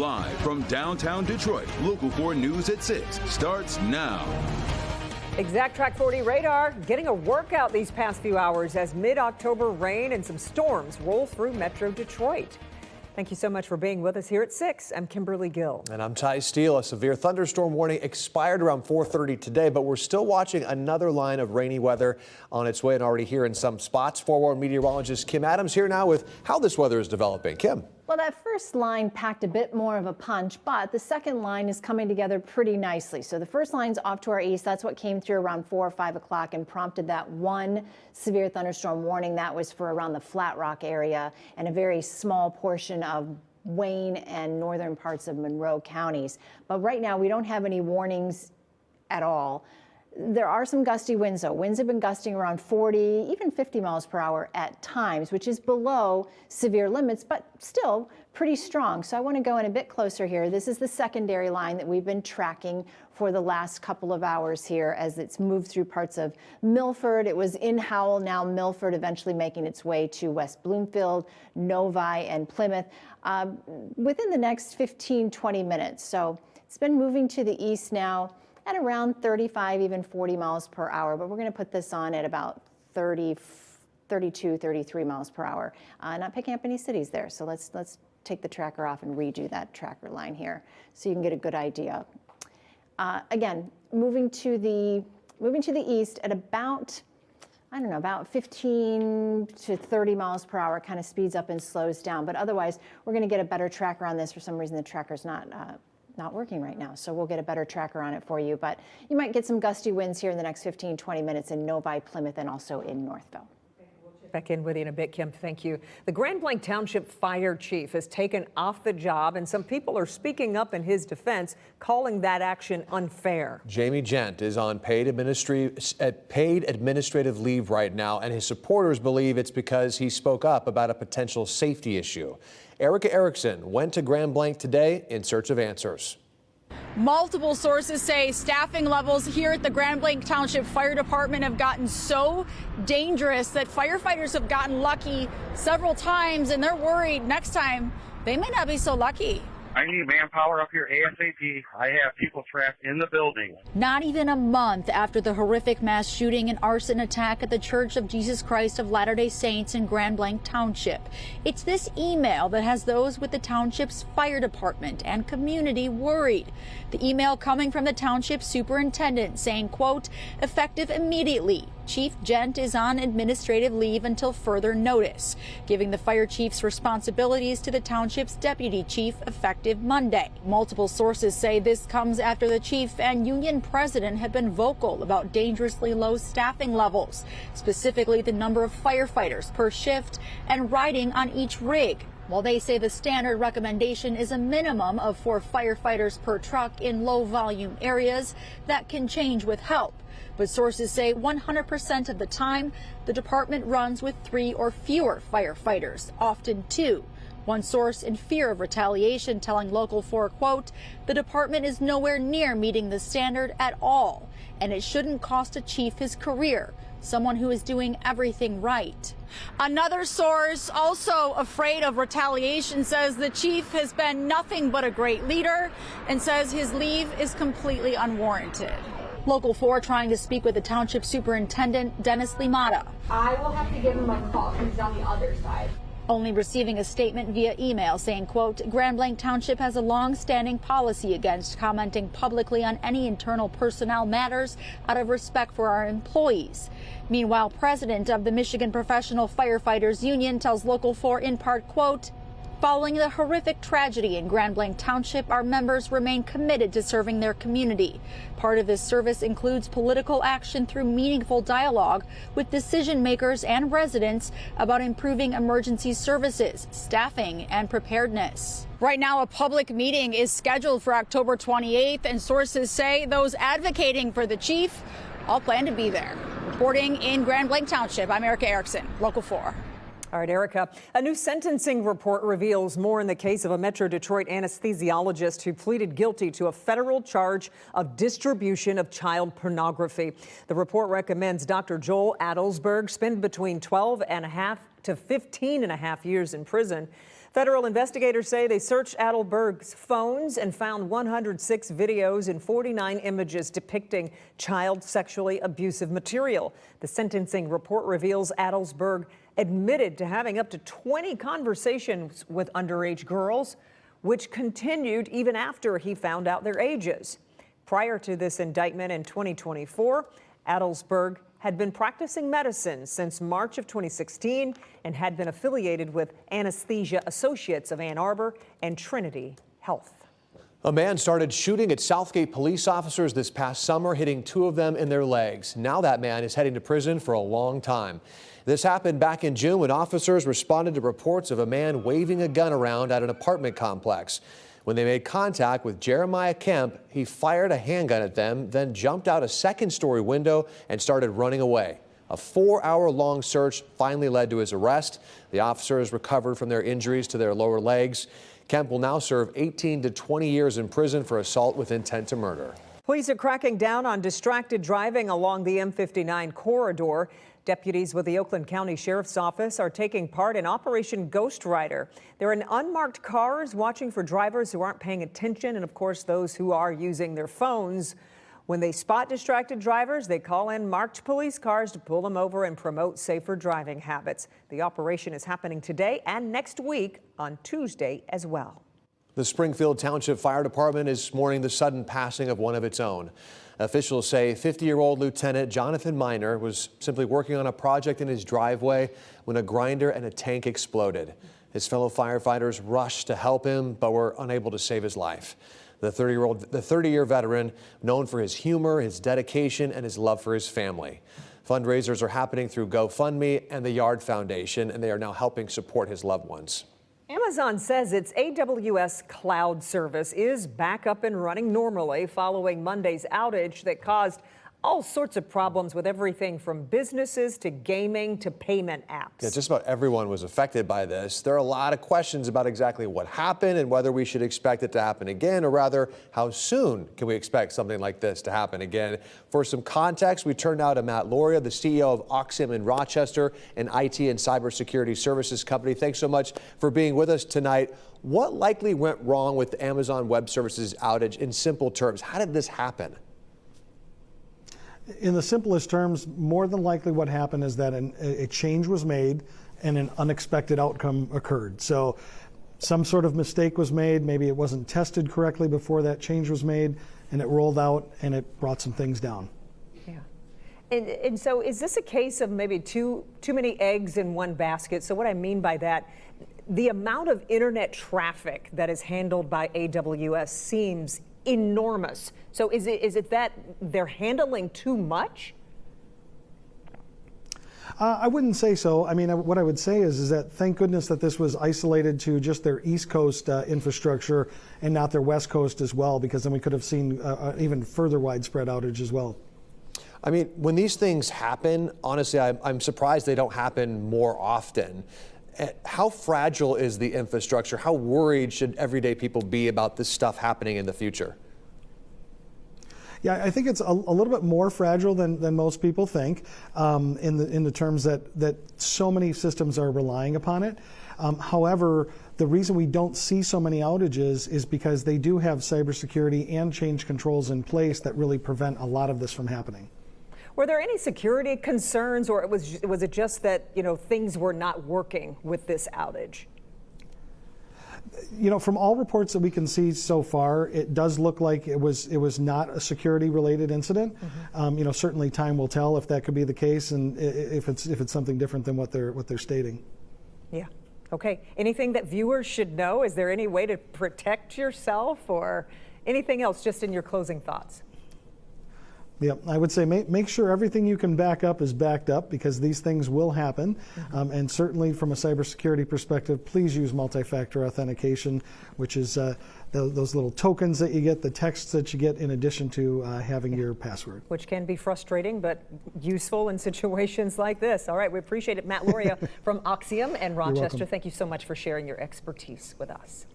Live from downtown Detroit, Local 4 News at 6 starts now. Exact Track 40 radar getting a workout these past few hours as mid-October rain and some storms roll through Metro Detroit. Thank you so much for being with us here at 6. I'm Kimberly Gill. And I'm Ty Steele. A severe thunderstorm warning expired around 4:30 today, but we're still watching another line of rainy weather on its way and already here in some spots. Forewarned meteorologist Kim Adams here now with how this weather is developing. Kim. Well, that first line packed a bit more of a punch, but the second line is coming together pretty nicely. So the first line's off to our east. That's what came through around 4 or 5 o'clock and prompted that one severe thunderstorm warning. That was for around the Flat Rock area and a very small portion of Wayne and northern parts of Monroe counties. But right now we don't have any warnings at all. There are some gusty winds, though. Winds have been gusting around 40, even 50 miles per hour at times, which is below severe limits, but still pretty strong. So I want to go in a bit closer here. This is the secondary line that we've been tracking for the last couple of hours here as it's moved through parts of Milford. It was in Howell, now Milford, eventually making its way to West Bloomfield, Novi, and Plymouth within the next 15-20 minutes. So it's been moving to the east now at around 35, even 40 miles per hour. But we're going to put this on at about 30, 32, 33 miles per hour. Not picking up any cities there. So let's take the tracker off and redo that tracker line here so you can get a good idea. Again, moving to the east at about, I don't know, about 15 to 30 miles per hour, kind of speeds up and slows down. But otherwise, we're going to get a better tracker on this. For some reason, the tracker's not working right now, so we'll get a better tracker on it for you. But you might get some gusty winds here in the next 15-20 minutes in Novi, Plymouth, and also in Northville. We'll check back in with you in a bit, Kim. Thank you. The Grand Blanc Township fire chief is taken off the job, and some people are speaking up in his defense, calling that action unfair. Jamie Gent is on paid administrative leave right now, and his supporters believe it's because he spoke up about a potential safety issue. Erica Erickson went to Grand Blanc today in search of answers. Multiple sources say staffing levels here at the Grand Blanc Township Fire Department have gotten so dangerous that firefighters have gotten lucky several times, and they're worried next time they may not be so lucky. I need manpower up here ASAP. I have people trapped in the building. Not even a month after the horrific mass shooting and arson attack at the Church of Jesus Christ of Latter-day Saints in Grand Blanc Township. It's this email that has those with the township's fire department and community worried. The email coming from the township superintendent saying, quote, effective immediately. Chief Gent is on administrative leave until further notice, giving the fire chief's responsibilities to the township's deputy chief effective Monday. Multiple sources say this comes after the chief and union president have been vocal about dangerously low staffing levels, specifically the number of firefighters per shift and riding on each rig. While they say the standard recommendation is a minimum of 4 firefighters per truck in low volume areas, that can change with help. But sources say 100% of the time, the department runs with 3 or fewer firefighters, often 2. One source in fear of retaliation telling Local 4, quote, the department is nowhere near meeting the standard at all, and it shouldn't cost a chief his career, someone who is doing everything right. Another source, also afraid of retaliation, says the chief has been nothing but a great leader and says his leave is completely unwarranted. Local 4 trying to speak with the township superintendent, Dennis Limata. I will have to give him a call. He's on the other side. Only receiving a statement via email saying, quote, Grand Blanc Township has a long-standing policy against commenting publicly on any internal personnel matters out of respect for our employees. Meanwhile, president of the Michigan Professional Firefighters Union tells Local 4 in part, quote, following the horrific tragedy in Grand Blanc Township, our members remain committed to serving their community. Part of this service includes political action through meaningful dialogue with decision makers and residents about improving emergency services, staffing, and preparedness. Right now, a public meeting is scheduled for October 28th, and sources say those advocating for the chief all plan to be there. Reporting in Grand Blanc Township, I'm Erica Erickson, Local 4. All right, Erica. A new sentencing report reveals more in the case of a Metro Detroit anesthesiologist who pleaded guilty to a federal charge of distribution of child pornography. The report recommends Dr. Joel Adelsberg spend between 12 and a half to 15 and a half years in prison. Federal investigators say they searched Adelberg's phones and found 106 videos and 49 images depicting child sexually abusive material. The sentencing report reveals Adelsberg admitted to having up to 20 conversations with underage girls, which continued even after he found out their ages. Prior to this indictment in 2024, Adelsberg had been practicing medicine since March of 2016 and had been affiliated with Anesthesia Associates of Ann Arbor and Trinity Health. A man started shooting at Southgate police officers this past summer, hitting 2 of them in their legs. Now that man is heading to prison for a long time. This happened back in June when officers responded to reports of a man waving a gun around at an apartment complex. When they made contact with Jeremiah Kemp, he fired a handgun at them, then jumped out a second-story window and started running away. A 4-hour-long search finally led to his arrest. The officers recovered from their injuries to their lower legs. Kemp will now serve 18 to 20 years in prison for assault with intent to murder. Police are cracking down on distracted driving along the M59 corridor. Deputies with the Oakland County Sheriff's Office are taking part in Operation Ghost Rider. They're in unmarked cars watching for drivers who aren't paying attention and, of course, those who are using their phones. When they spot distracted drivers, they call in marked police cars to pull them over and promote safer driving habits. The operation is happening today and next week on Tuesday as well. The Springfield Township Fire Department is mourning the sudden passing of one of its own. Officials say 50-year-old Lieutenant Jonathan Miner was simply working on a project in his driveway when a grinder and a tank exploded. His fellow firefighters rushed to help him, but were unable to save his life. The 30-year veteran, known for his humor, his dedication, and his love for his family. Fundraisers are happening through GoFundMe and the Yard Foundation, and they are now helping support his loved ones. Amazon says its AWS cloud service is back up and running normally following Monday's outage that caused all sorts of problems with everything from businesses to gaming to payment apps. Yeah, just about everyone was affected by this. There are a lot of questions about exactly what happened and whether we should expect it to happen again, or rather, how soon can we expect something like this to happen again? For some context, we turn now to Matt Loria, the CEO of Oxium in Rochester, an IT and cybersecurity services company. Thanks so much for being with us tonight. What likely went wrong with the Amazon Web Services outage in simple terms? How did this happen? In the simplest terms, more than likely what happened is that a change was made and an unexpected outcome occurred. So some sort of mistake was made, maybe it wasn't tested correctly before that change was made, and it rolled out and it brought some things down. Yeah. And so is this a case of maybe too many eggs in one basket? So what I mean by that, the amount of internet traffic that is handled by AWS seems enormous. So is it that they're handling too much? I wouldn't say so. I mean, what I would say is that thank goodness that this was isolated to just their East Coast infrastructure and not their West Coast as well, because then we could have seen even further widespread outage as well. I mean, when these things happen, honestly, I'm surprised they don't happen more often. How fragile is the infrastructure? How worried should everyday people be about this stuff happening in the future? Yeah, I think it's a little bit more fragile than most people think, in the terms that so many systems are relying upon it. However, the reason we don't see so many outages is because they do have cybersecurity and change controls in place that really prevent a lot of this from happening. Were there any security concerns, or was it just that, you know, things were not working with this outage? You know, from all reports that we can see so far, it does look like it was not a security-related incident. Mm-hmm. You know, certainly time will tell if that could be the case, and if it's something different than what they're stating. Yeah. Okay. Anything that viewers should know? Is there any way to protect yourself, or anything else? Just in your closing thoughts. Yeah, I would say make sure everything you can back up is backed up, because these things will happen. Mm-hmm. And certainly from a cybersecurity perspective, please use multi-factor authentication, which is those little tokens that you get, the texts that you get in addition to having your password. Which can be frustrating, but useful in situations like this. All right, we appreciate it. Matt Loria from Oxium and Rochester, thank you so much for sharing your expertise with us.